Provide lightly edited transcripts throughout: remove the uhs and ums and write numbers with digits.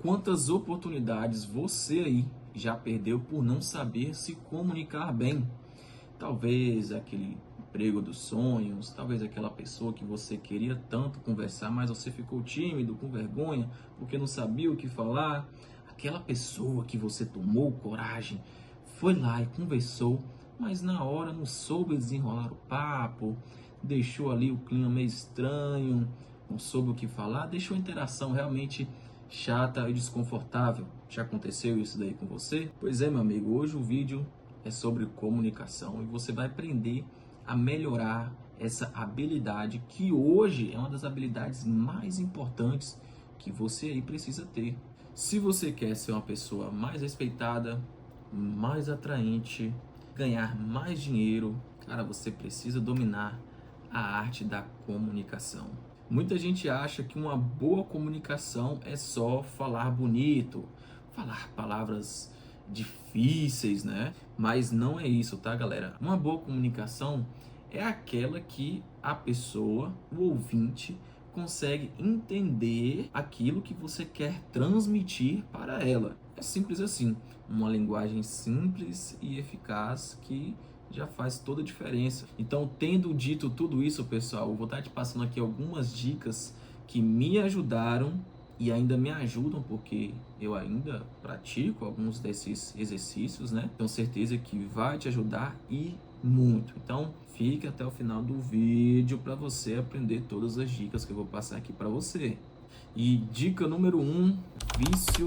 Quantas oportunidades você aí já perdeu por não saber se comunicar bem? Talvez aquele emprego dos sonhos, talvez aquela pessoa que você queria tanto conversar, mas você ficou tímido, com vergonha, porque não sabia o que falar. Aquela pessoa que você tomou coragem, foi lá e conversou, mas na hora não soube desenrolar o papo, deixou ali o clima meio estranho, não soube o que falar, deixou a interação realmente chata e desconfortável. Já aconteceu isso daí com você? Pois é, meu amigo, hoje o vídeo é sobre comunicação e você vai aprender a melhorar essa habilidade que hoje é uma das habilidades mais importantes que você aí precisa ter. Se você quer ser uma pessoa mais respeitada, mais atraente, ganhar mais dinheiro, cara, você precisa dominar a arte da comunicação. Muita gente acha que uma boa comunicação é só falar bonito, falar palavras difíceis, né? Mas não é isso, tá, galera? Uma boa comunicação é aquela que a pessoa, o ouvinte, consegue entender aquilo que você quer transmitir para ela. É simples assim, uma linguagem simples e eficaz que já faz toda a diferença. Então, tendo dito tudo isso, pessoal, eu vou estar te passando aqui algumas dicas que me ajudaram e ainda me ajudam, porque eu ainda pratico alguns desses exercícios, né? Tenho certeza que vai te ajudar e muito. Então, fique até o final do vídeo para você aprender todas as dicas que eu vou passar aqui para você. E dica número 1, vício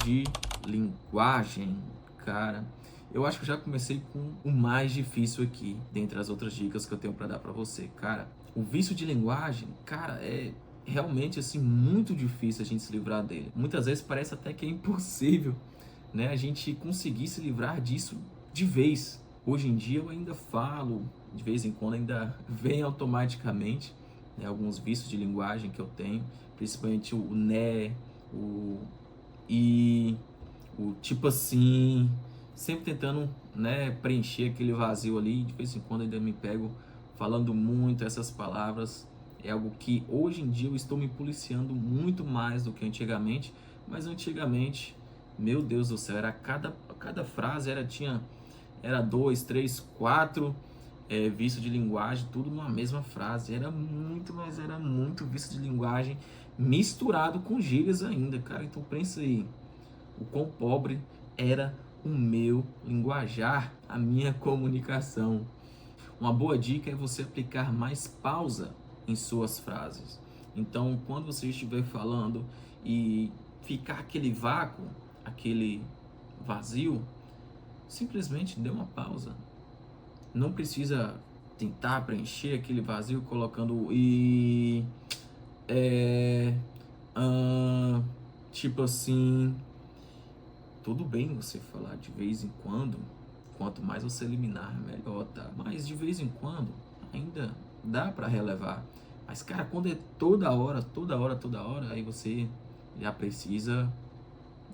de linguagem. Cara, eu acho que já comecei com o mais difícil aqui, dentre as outras dicas que eu tenho para dar para você. Cara, o vício de linguagem, cara, é realmente assim muito difícil a gente se livrar dele. Muitas vezes parece até que é impossível, né, a gente conseguir se livrar disso de vez. Hoje em dia eu ainda falo, de vez em quando ainda vem automaticamente, né, alguns vícios de linguagem que eu tenho, principalmente o né, o e, o tipo assim, sempre tentando, né, preencher aquele vazio ali. De vez em quando ainda me pego falando muito essas palavras. É algo que hoje em dia eu estou me policiando muito mais do que antigamente, mas antigamente, meu Deus do céu, era cada frase era dois, três, quatro vício de linguagem, tudo numa mesma frase. Era muito, mas era muito vício de linguagem misturado com gírias ainda, cara. Então pensa aí, o quão pobre era o meu linguajar, a minha comunicação. Uma boa dica é você aplicar mais pausa em suas frases. Então, quando você estiver falando e ficar aquele vácuo, aquele vazio, simplesmente dê uma pausa. Não precisa tentar preencher aquele vazio colocando é, tipo assim. Tudo bem você falar de vez em quando, quanto mais você eliminar, melhor, tá? Mas de vez em quando, ainda dá para relevar. Mas, cara, quando é toda hora, toda hora, toda hora, aí você já precisa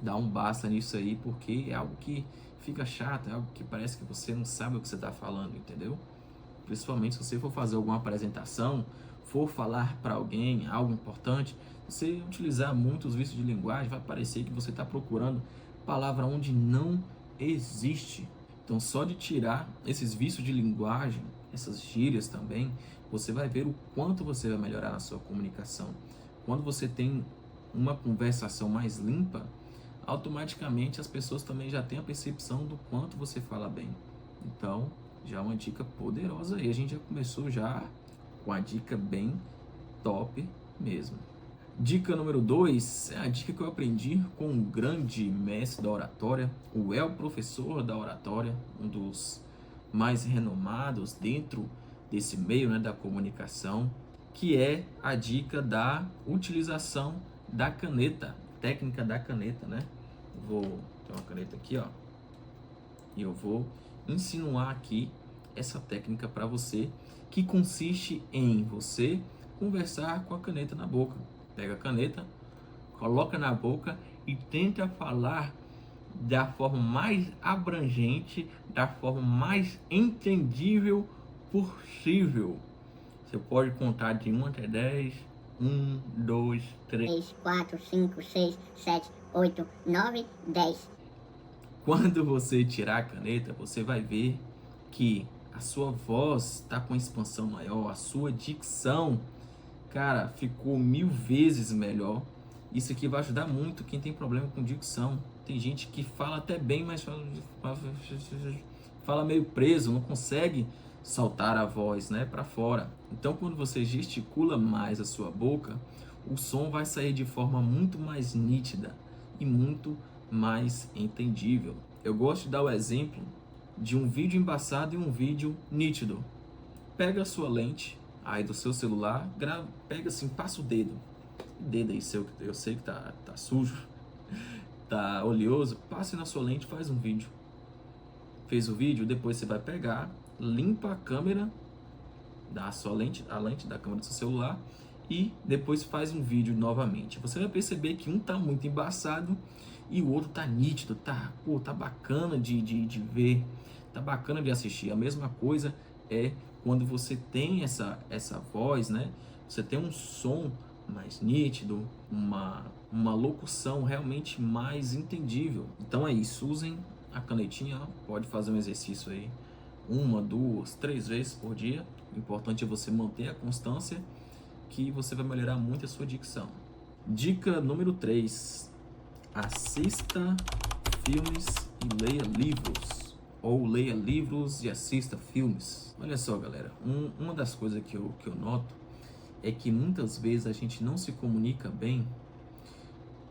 dar um basta nisso aí, porque é algo que fica chato, é algo que parece que você não sabe o que você está falando, entendeu? Principalmente se você for fazer alguma apresentação, for falar para alguém algo importante, você utilizar muitos vícios de linguagem, vai parecer que você está procurando palavra onde não existe. Então, só de tirar esses vícios de linguagem, essas gírias também, você vai ver o quanto você vai melhorar na sua comunicação. Quando você tem uma conversação mais limpa, automaticamente as pessoas também já têm a percepção do quanto você fala bem. Então, já é uma dica poderosa aí. A gente já começou já com a dica bem top mesmo. Dica número 2 é a dica que eu aprendi com um grande mestre da oratória, o professor da oratória, um dos mais renomados dentro desse meio, né, da comunicação, que é a dica da utilização da caneta, técnica da caneta, né? Vou ter uma caneta aqui, ó, e eu vou insinuar aqui essa técnica para você, que consiste em você conversar com a caneta na boca. Pega a caneta, coloca na boca e tenta falar da forma mais abrangente, da forma mais entendível possível. Você pode contar de 1 até 10. 1, 2, 3, 4, 5, 6, 7, 8, 9, 10. Quando você tirar a caneta, você vai ver que a sua voz está com expansão maior, a sua dicção, cara, ficou 1000 vezes melhor. Isso aqui vai ajudar muito quem tem problema com dicção. Tem gente que fala até bem, mas fala meio preso, não consegue soltar a voz, né, para fora. Então, quando você gesticula mais a sua boca, o som vai sair de forma muito mais nítida e muito mais entendível. Eu gosto de dar o exemplo de um vídeo embaçado e um vídeo nítido. Pega a sua lente aí do seu celular, pega assim, passa o dedo aí seu, eu sei que tá sujo, tá oleoso, passe na sua lente, faz um vídeo. Fez o vídeo, depois você vai pegar, limpa a câmera da sua lente, a lente da câmera do seu celular, e depois faz um vídeo novamente. Você vai perceber que um tá muito embaçado e o outro tá nítido, tá bacana de ver, tá bacana de assistir. A mesma coisa é quando você tem essa voz, né? Você tem um som mais nítido, uma locução realmente mais entendível. Então é isso, usem a canetinha, pode fazer um exercício aí 1, 2, 3 vezes por dia. O importante é você manter a constância, que você vai melhorar muito a sua dicção. Dica número 3: assista filmes e leia livros. Ou leia livros e assista filmes. Olha só, galera, uma das coisas que eu noto é que muitas vezes a gente não se comunica bem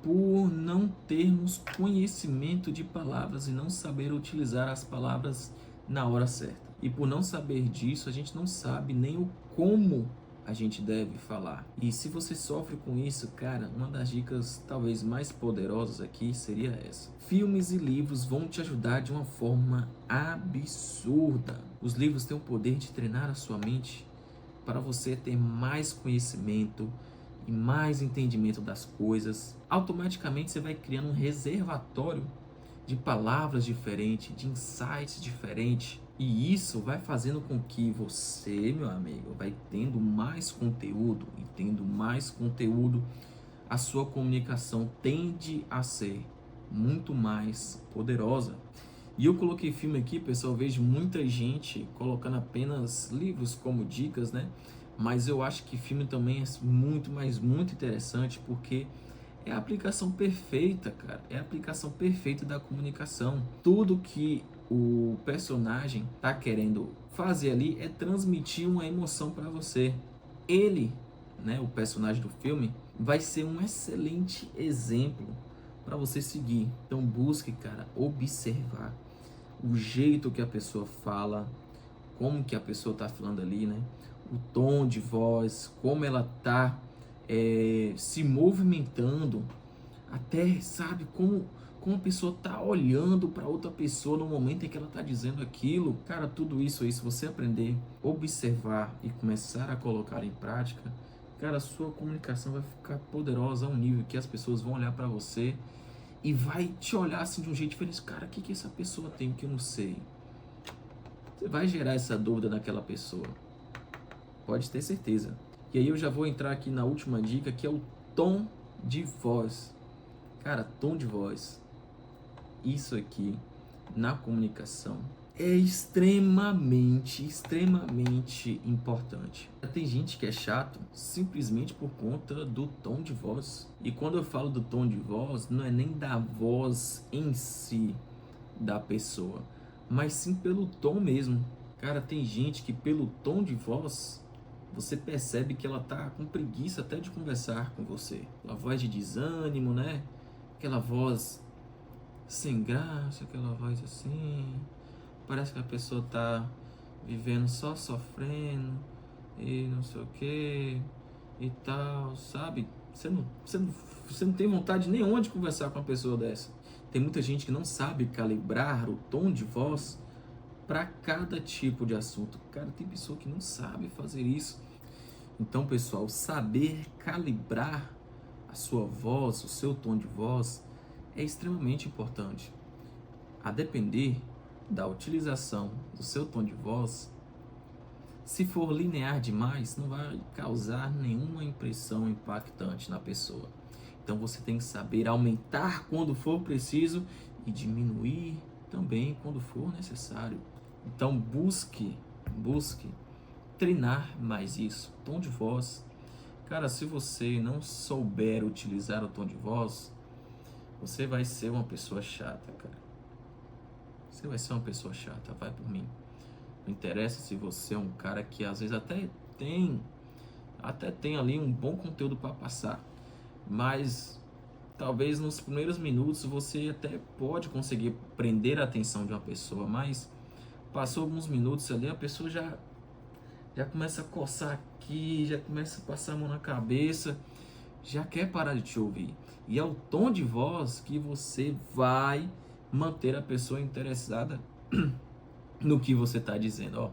por não termos conhecimento de palavras e não saber utilizar as palavras na hora certa. E por não saber disso, a gente não sabe nem o como a gente deve falar. E se você sofre com isso, cara, uma das dicas talvez mais poderosas aqui seria essa. Filmes e livros vão te ajudar de uma forma absurda. Os livros têm o poder de treinar a sua mente para você ter mais conhecimento e mais entendimento das coisas. Automaticamente você vai criando um reservatório de palavras diferentes, de insights diferentes. E isso vai fazendo com que você, meu amigo, vai tendo mais conteúdo. E tendo mais conteúdo, a sua comunicação tende a ser muito mais poderosa. E eu coloquei filme aqui, pessoal, eu vejo muita gente colocando apenas livros como dicas, né? Mas eu acho que filme também é muito, mas muito interessante, porque é a aplicação perfeita, cara. É a aplicação perfeita da comunicação. Tudo que o personagem tá querendo fazer ali é transmitir uma emoção para você. Ele, né, o personagem do filme, vai ser um excelente exemplo para você seguir. Então busque, cara, observar o jeito que a pessoa fala, como que a pessoa tá falando ali, né? O tom de voz, como ela tá se movimentando, até sabe como a pessoa tá olhando para outra pessoa no momento em que ela tá dizendo aquilo. Cara, tudo isso aí, se você aprender, observar e começar a colocar em prática, cara, a sua comunicação vai ficar poderosa a um nível que as pessoas vão olhar para você e vai te olhar assim de um jeito diferente. Cara, o que essa pessoa tem que eu não sei? Você vai gerar essa dúvida naquela pessoa. Pode ter certeza. E aí eu já vou entrar aqui na última dica, que é o tom de voz. Cara, tom de voz. Isso aqui, na comunicação, é extremamente importante. Tem gente que é chato simplesmente por conta do tom de voz. E quando eu falo do tom de voz, não é nem da voz em si da pessoa, mas sim pelo tom mesmo. Cara, tem gente que pelo tom de voz você percebe que ela tá com preguiça até de conversar com você. Aquela voz de desânimo, né? Aquela voz sem graça, aquela voz assim. Parece que a pessoa tá vivendo só sofrendo e não sei o que e tal, sabe? Você não tem vontade nenhuma de conversar com uma pessoa dessa. Tem muita gente que não sabe calibrar o tom de voz para cada tipo de assunto. Cara, tem pessoa que não sabe fazer isso. Então, pessoal, saber calibrar a sua voz, o seu tom de voz, é extremamente importante. A depender da utilização do seu tom de voz, se for linear demais, não vai causar nenhuma impressão impactante na pessoa. Então você tem que saber aumentar quando for preciso e diminuir também quando for necessário. Então busque treinar mais isso. Tom de voz. Cara, se você não souber utilizar o tom de voz, você vai ser uma pessoa chata, cara. Você vai ser uma pessoa chata, vai por mim. Não interessa se você é um cara que às vezes até tem ali um bom conteúdo para passar, mas talvez nos primeiros minutos você até pode conseguir prender a atenção de uma pessoa, mas passou alguns minutos ali, a pessoa já começa a coçar aqui, já começa a passar a mão na cabeça, já quer parar de te ouvir. E é o tom de voz que você vai manter a pessoa interessada no que você está dizendo. Ó,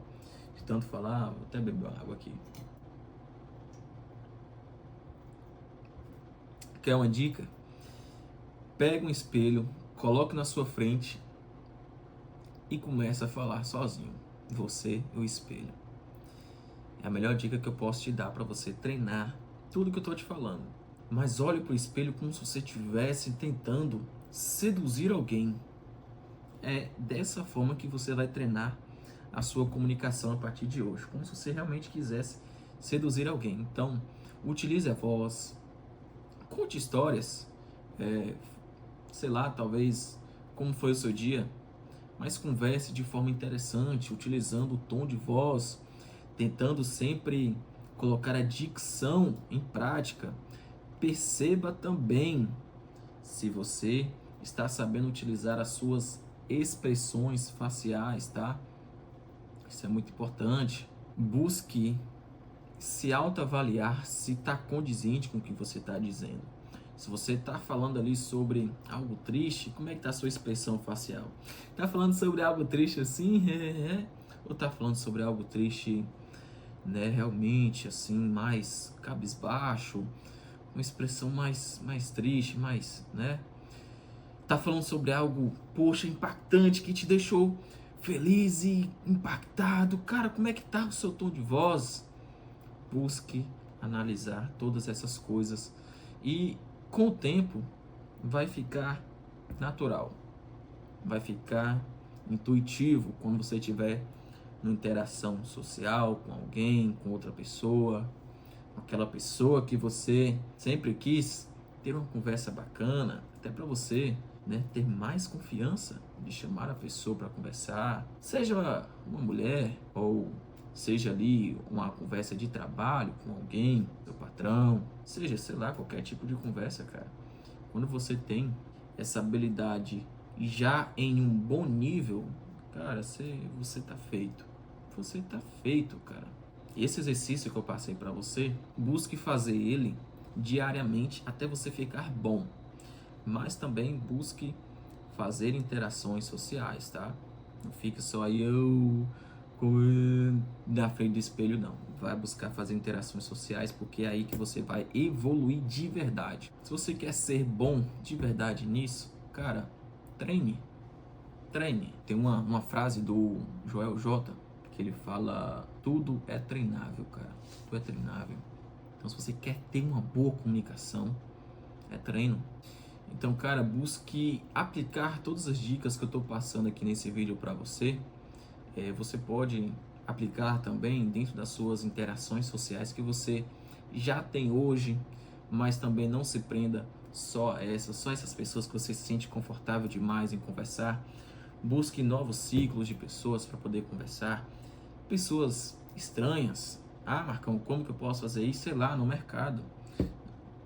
de tanto falar, vou até beber uma água aqui. Quer uma dica? Pega um espelho, coloque na sua frente e começa a falar sozinho. Você e o espelho. É a melhor dica que eu posso te dar para você treinar tudo que eu estou te falando. Mas olhe para o espelho como se você estivesse tentando seduzir alguém. É dessa forma que você vai treinar a sua comunicação a partir de hoje. Como se você realmente quisesse seduzir alguém. Então, utilize a voz, conte histórias, sei lá, talvez como foi o seu dia, mas converse de forma interessante, utilizando o tom de voz, tentando sempre colocar a dicção em prática. Perceba também se você está sabendo utilizar as suas expressões faciais, tá? Isso é muito importante. Busque se autoavaliar se está condizente com o que você está dizendo. Se você está falando ali sobre algo triste, como é que está a sua expressão facial? Está falando sobre algo triste assim? Ou está falando sobre algo triste, né, realmente assim, mais cabisbaixo, uma expressão mais triste, mais, né? Tá falando sobre algo, poxa, impactante, que te deixou feliz e impactado. Cara, como é que tá o seu tom de voz? Busque analisar todas essas coisas e com o tempo vai ficar natural, vai ficar intuitivo quando você estiver numa interação social com alguém, com outra pessoa, aquela pessoa que você sempre quis ter uma conversa bacana, até para você, né, ter mais confiança de chamar a pessoa para conversar, seja uma mulher ou seja ali uma conversa de trabalho com alguém, seu patrão, seja, sei lá, qualquer tipo de conversa, cara. Quando você tem essa habilidade já em um bom nível, cara, você tá feito. Você tá feito, cara. Esse exercício que eu passei para você, busque fazer ele diariamente até você ficar bom. Mas também busque fazer interações sociais, tá? Não fique só aí na frente do espelho, não. Vai buscar fazer interações sociais, porque é aí que você vai evoluir de verdade. Se você quer ser bom de verdade nisso, cara, treine. Tem uma frase do Joel J, que ele fala: tudo é treinável, cara. Tudo é treinável. Então, se você quer ter uma boa comunicação, é treino. Então, cara, busque aplicar todas as dicas que eu estou passando aqui nesse vídeo para você. Você pode aplicar também dentro das suas interações sociais que você já tem hoje, mas também não se prenda só essas pessoas que você se sente confortável demais em conversar. Busque novos ciclos de pessoas para poder conversar. Pessoas estranhas. Ah, Marcão, como que eu posso fazer isso? Sei lá, no mercado.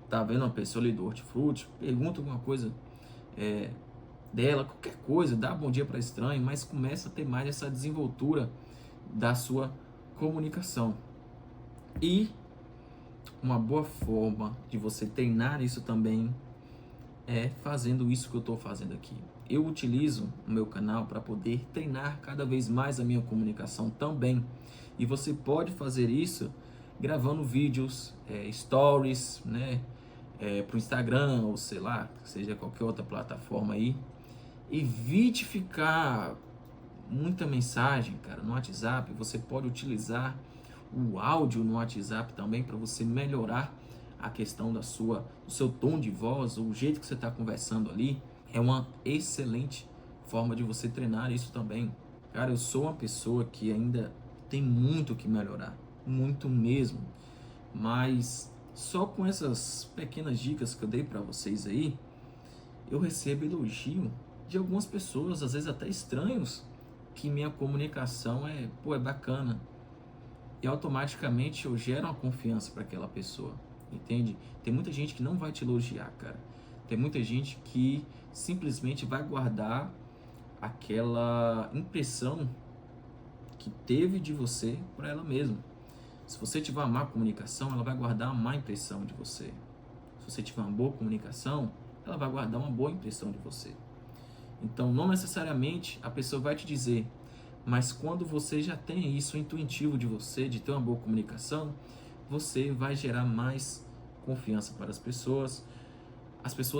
Tá vendo uma pessoa ali do hortifruti, pergunta alguma coisa dela, qualquer coisa, dá bom dia para estranho, mas começa a ter mais essa desenvoltura da sua comunicação. E uma boa forma de você treinar isso também é fazendo isso que eu estou fazendo aqui. Eu utilizo o meu canal para poder treinar cada vez mais a minha comunicação também. E você pode fazer isso gravando vídeos, stories, né? Para o Instagram, ou sei lá, seja qualquer outra plataforma aí. Evite ficar muita mensagem, cara, no WhatsApp. Você pode utilizar o áudio no WhatsApp também para você melhorar a questão do seu tom de voz, o jeito que você está conversando ali, é uma excelente forma de você treinar isso também. Cara, eu sou uma pessoa que ainda tem muito o que melhorar, muito mesmo, mas só com essas pequenas dicas que eu dei para vocês aí, eu recebo elogio de algumas pessoas, às vezes até estranhos, que minha comunicação é bacana. E automaticamente eu gero uma confiança para aquela pessoa, entende? Tem muita gente que não vai te elogiar, cara. Tem muita gente que simplesmente vai guardar aquela impressão que teve de você para ela mesma. Se você tiver uma má comunicação, ela vai guardar uma má impressão de você. Se você tiver uma boa comunicação, ela vai guardar uma boa impressão de você. Então, não necessariamente a pessoa vai te dizer, mas quando você já tem isso intuitivo de você, de ter uma boa comunicação, você vai gerar mais confiança para as pessoas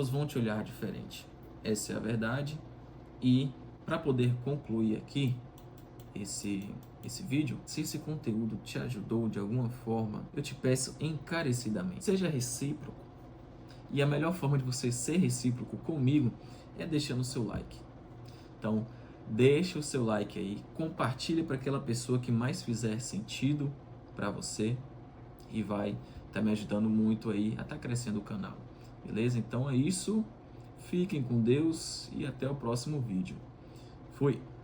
vão te olhar diferente. Essa é a verdade. E para poder concluir aqui esse vídeo, se esse conteúdo te ajudou de alguma forma, eu te peço encarecidamente, seja recíproco. E a melhor forma de você ser recíproco comigo é deixando o seu like. Então, deixa o seu like aí, compartilha para aquela pessoa que mais fizer sentido para você e vai estar me ajudando muito aí a estar crescendo o canal. Beleza? Então é isso. Fiquem com Deus e até o próximo vídeo. Fui!